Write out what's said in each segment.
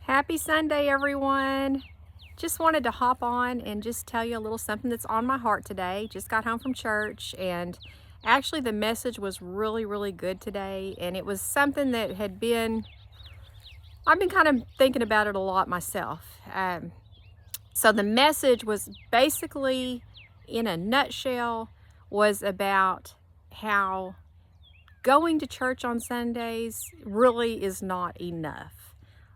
Happy Sunday, everyone. Just wanted to hop on and just tell you a little something that's on my heart today. Just got home from church, and actually the message was really good today, and it was something that I've been kind of thinking about it a lot myself. So the message was basically, in a nutshell, was about how going to church on Sundays really is not enough.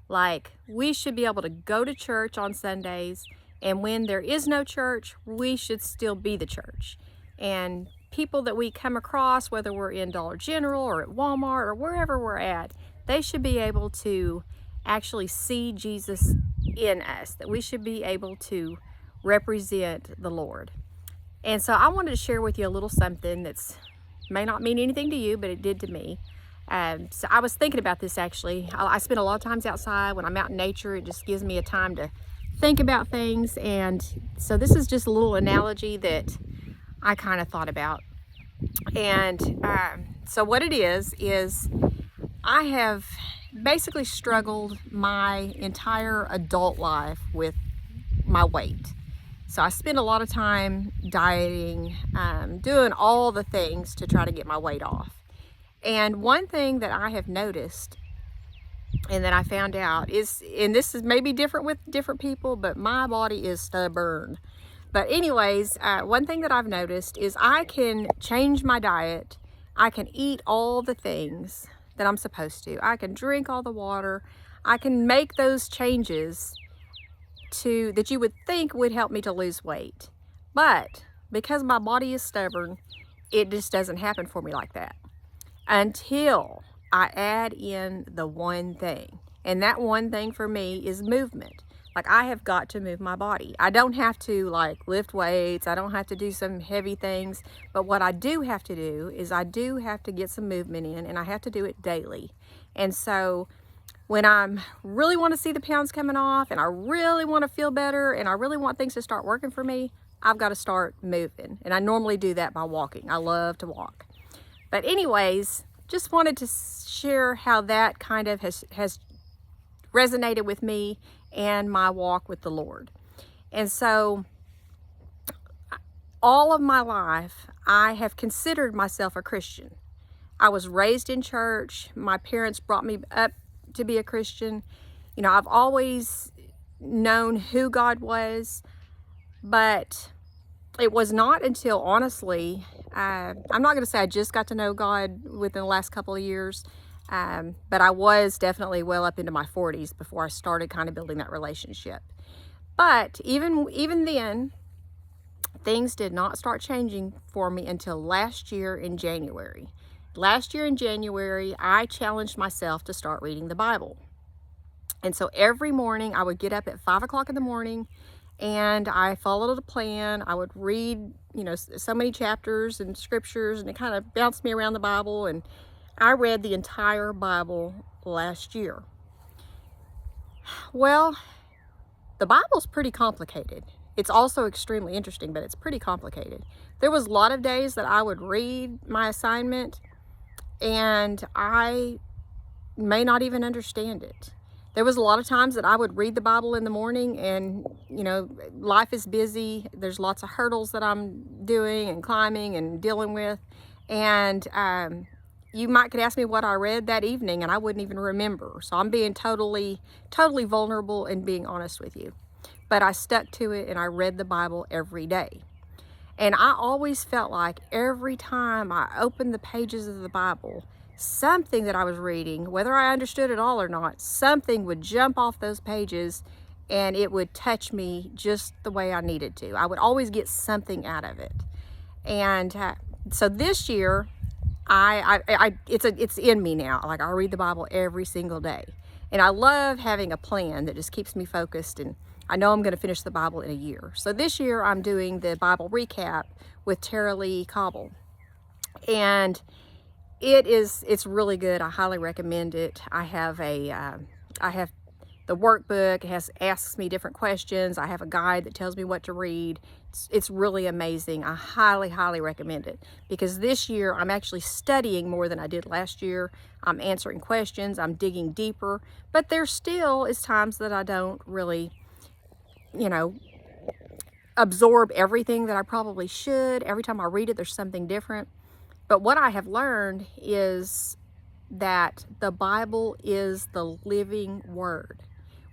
Like, we should be able to go to church on Sundays, and when there is no church, we should still be the church. And people that we come across, whether we're in Dollar General or at Walmart or wherever we're at, they should be able to actually see Jesus in us, that we should be able to represent the Lord. And so I wanted to share with you a little something that's may not mean anything to you, but it did to me. So I was thinking about this actually. I spend a lot of times outside. When I'm out in nature, it just gives me a time to think about things. And so this is just a little analogy that I kind of thought about. And so what it is I have basically struggled my entire adult life with my weight. So I spend a lot of time dieting, doing all the things to try to get my weight off. And one thing that I have noticed and that I found out is, and this is maybe different with different people, but my body is stubborn. But anyways, one thing that I've noticed is I can change my diet. I can eat all the things that I'm supposed to. I can drink all the water. I can make those changes that you would think would help me to lose weight. But because my body is stubborn, it just doesn't happen for me like that until I add in the one thing. And that one thing for me is movement. Like, I have got to move my body. I don't have to like lift weights. I don't have to do some heavy things. But what I do have to do is I do have to get some movement in, and I have to do it daily. And so when I really want to see the pounds coming off, and I really want to feel better, and I really want things to start working for me, I've got to start moving. And I normally do that by walking. I love to walk. But anyways, just wanted to share how that kind of has resonated with me and my walk with the Lord. And so all of my life, I have considered myself a Christian. I was raised in church. My parents brought me up to be a Christian. You know, I've always known who God was, but it was not until, honestly, I'm not going to say I just got to know God within the last couple of years, but I was definitely well up into my 40s before I started kind of building that relationship. But even then, things did not start changing for me until last year in January. Last year in January, I challenged myself to start reading the Bible. And so every morning I would get up at 5 o'clock in the morning, and I followed a plan. I would read, so many chapters and scriptures, and it kind of bounced me around the Bible. And I read the entire Bible last year. Well, the Bible's pretty complicated. It's also extremely interesting, but it's pretty complicated. There was a lot of days that I would read my assignment, and I may not even understand it. There was a lot of times that I would read the Bible in the morning, and, life is busy. There's lots of hurdles that I'm doing and climbing and dealing with. And you could ask me what I read that evening, and I wouldn't even remember. So I'm being totally vulnerable and being honest with you. But I stuck to it, and I read the Bible every day. And I always felt like every time I opened the pages of the Bible, something that I was reading, whether I understood it all or not, something would jump off those pages, and it would touch me just the way I needed to. I would always get something out of it. And so this year, it's in me now. Like, I read the Bible every single day, and I love having a plan that just keeps me focused, and I know I'm going to finish the Bible in a year. So this year I'm doing the Bible recap with Tara-Leigh Cobble, and it's really good. I highly recommend it. I have the workbook. It asks me different questions. I have a guide that tells me what to read. It's really amazing. I highly, highly recommend it, because this year I'm actually studying more than I did last year. I'm answering questions, I'm digging deeper, but there still is times that I don't really, you know, absorb everything that I probably should. Every time I read it, there's something different. But what I have learned is that the Bible is the living word.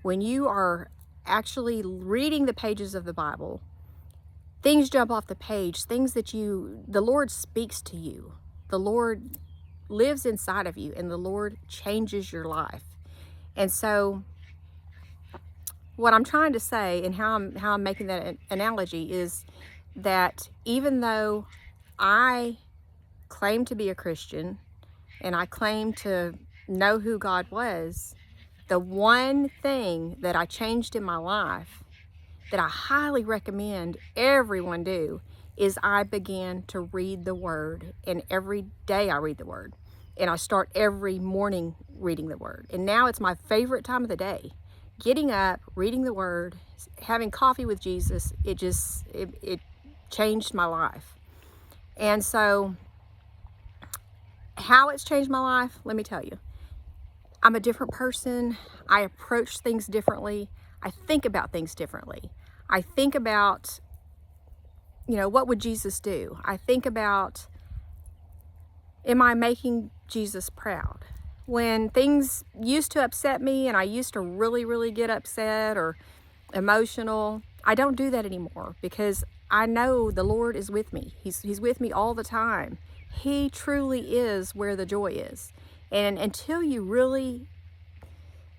When you are actually reading the pages of the Bible, things jump off the page, things that the Lord speaks to you. The Lord lives inside of you, and the Lord changes your life. And so what I'm trying to say, and how I'm making that analogy, is that even though I claim to be a Christian and I claim to know who God was, the one thing that I changed in my life that I highly recommend everyone do is I began to read the Word. And every day I read the Word, and I start every morning reading the Word. And now it's my favorite time of the day. Getting up, reading the Word, having coffee with Jesus, it changed my life. And so how it's changed my life, let me tell you. I'm a different person. I approach things differently. I think about things differently. I think about, what would Jesus do? I think about, am I making Jesus proud? When things used to upset me and I used to really, really get upset or emotional, I don't do that anymore, because I know the Lord is with me. He's with me all the time. He truly is where the joy is. And until you really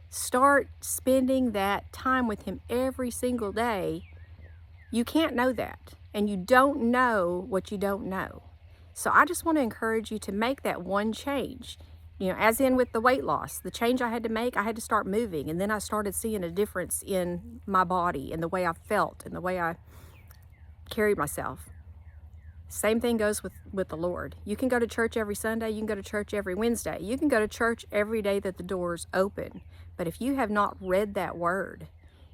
start spending that time with Him every single day, you can't know that. And you don't know what you don't know. So I just want to encourage you to make that one change. As in with the weight loss, the change I had to make, I had to start moving. And then I started seeing a difference in my body and the way I felt and the way I carried myself. Same thing goes with the Lord. You can go to church every Sunday. You can go to church every Wednesday. You can go to church every day that the doors open. But if you have not read that Word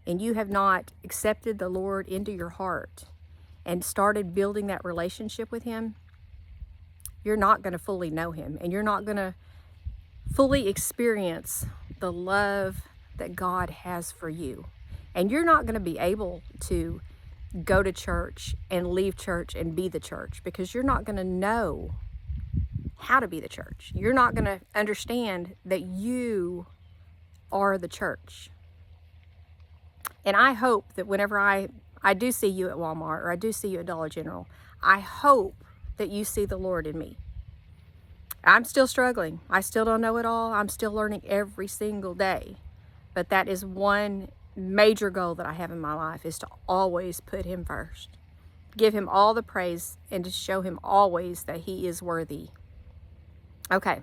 and you have not accepted the Lord into your heart and started building that relationship with Him, you're not going to fully know Him, and you're not going to fully experience the love that God has for you. And you're not going to be able to go to church and leave church and be the church, because you're not going to know how to be the church. You're not going to understand that you are the church. And I hope that whenever I do see you at Walmart, or I do see you at Dollar General, I hope that you see the Lord in me. I'm still struggling. I still don't know it all. I'm still learning every single day. But that is one major goal that I have in my life, is to always put Him first. Give Him all the praise, and to show Him always that He is worthy. Okay.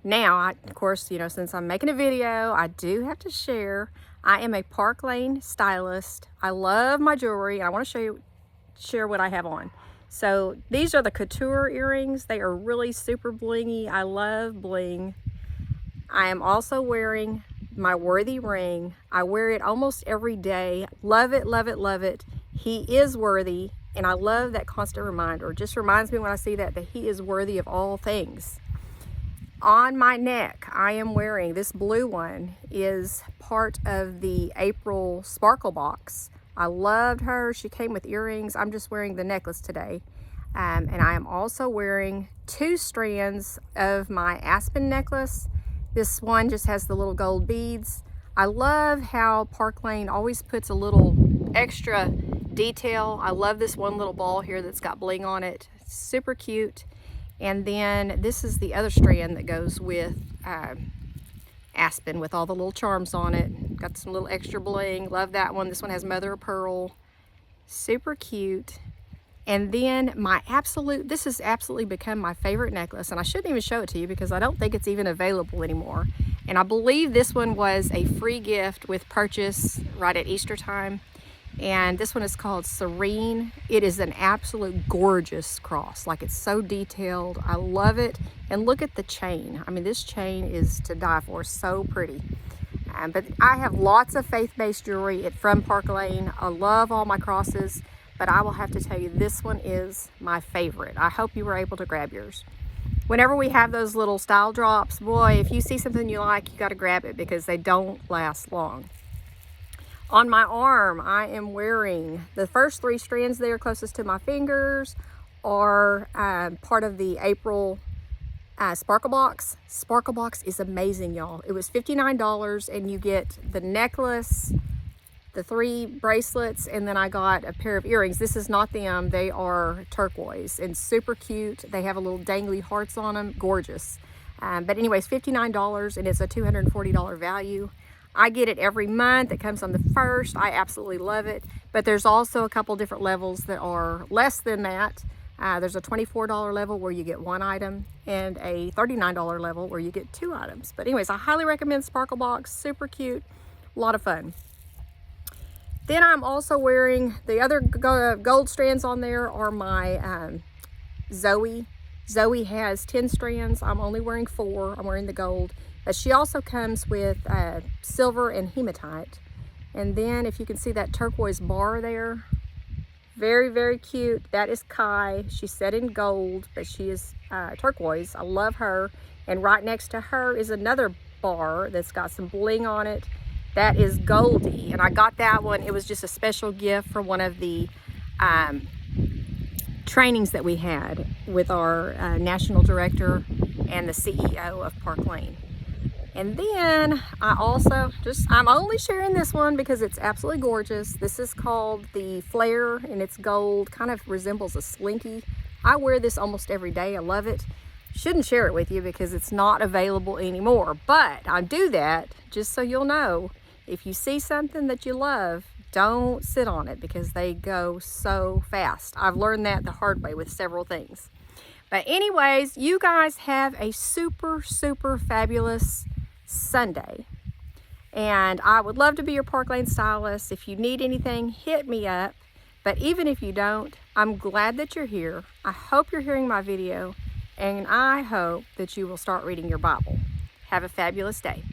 Now, of course, since I'm making a video, I do have to share. I am a Park Lane stylist. I love my jewelry. I want to share what I have on. So these are the couture earrings. They are really super blingy. I love bling. I am also wearing my worthy ring. I wear it almost every day. Love it, love it, love it. He is worthy, and I love that constant reminder. It just reminds me when I see that He is worthy of all things. On my neck, I am wearing this blue one, is part of the April Sparkle box. I loved her. She came with earrings. I'm just wearing the necklace today. And I am also wearing 2 strands of my Aspen necklace. This one just has the little gold beads. I love how Park Lane always puts a little extra detail. I love this one little ball here that's got bling on it. Super cute. And then this is the other strand that goes with Aspen, with all the little charms on it. Got some little extra bling. Love that one. This one has mother of pearl. Super cute. And then this has absolutely become my favorite necklace, and I shouldn't even show it to you because I don't think it's even available anymore. And I believe this one was a free gift with purchase right at Easter time. And this one is called Serene. It is an absolute gorgeous cross. Like, it's so detailed. I love it. And look at the chain. I mean, this chain is to die for. So pretty. But I have lots of faith-based jewelry from Park Lane. I love all my crosses, but I will have to tell you, this one is my favorite. I hope you were able to grab yours. Whenever we have those little style drops, boy, if you see something you like, you got to grab it because they don't last long. On my arm, I am wearing the first 3 strands there closest to my fingers are part of the April Sparkle Box. Sparkle Box is amazing, y'all. It was $59 and you get the necklace, the 3 bracelets, and then I got a pair of earrings. This is not them. They are turquoise and super cute. They have a little dangly hearts on them. Gorgeous. But anyways, $59 and it's a $240 value. I get it every month. It comes on the 1st. I absolutely love it. But there's also a couple different levels that are less than that. There's a $24 level where you get 1 item and a $39 level where you get 2 items. But anyways, I highly recommend Sparkle Box. Super cute. A lot of fun. Then I'm also wearing the other gold strands on there are my Zoe. Zoe has 10 strands. I'm only wearing 4. I'm wearing the gold. But she also comes with silver and hematite. And then if you can see that turquoise bar there, very, very cute. That is Kai. She's set in gold, but she is turquoise. I love her. And right next to her is another bar that's got some bling on it. That is Goldie. And I got that one. It was just a special gift for one of the trainings that we had with our national director and the CEO of Park Lane. And then I also I'm only sharing this one because it's absolutely gorgeous. This is called the Flare and it's gold, kind of resembles a slinky. I wear this almost every day. I love it. Shouldn't share it with you because it's not available anymore, but I do that just so you'll know. If you see something that you love, don't sit on it because they go so fast. I've learned that the hard way with several things. But anyways, you guys have a super, super fabulous Sunday. And I would love to be your Park Lane stylist. If you need anything, hit me up. But even if you don't, I'm glad that you're here. I hope you're hearing my video, and I hope that you will start reading your Bible. Have a fabulous day.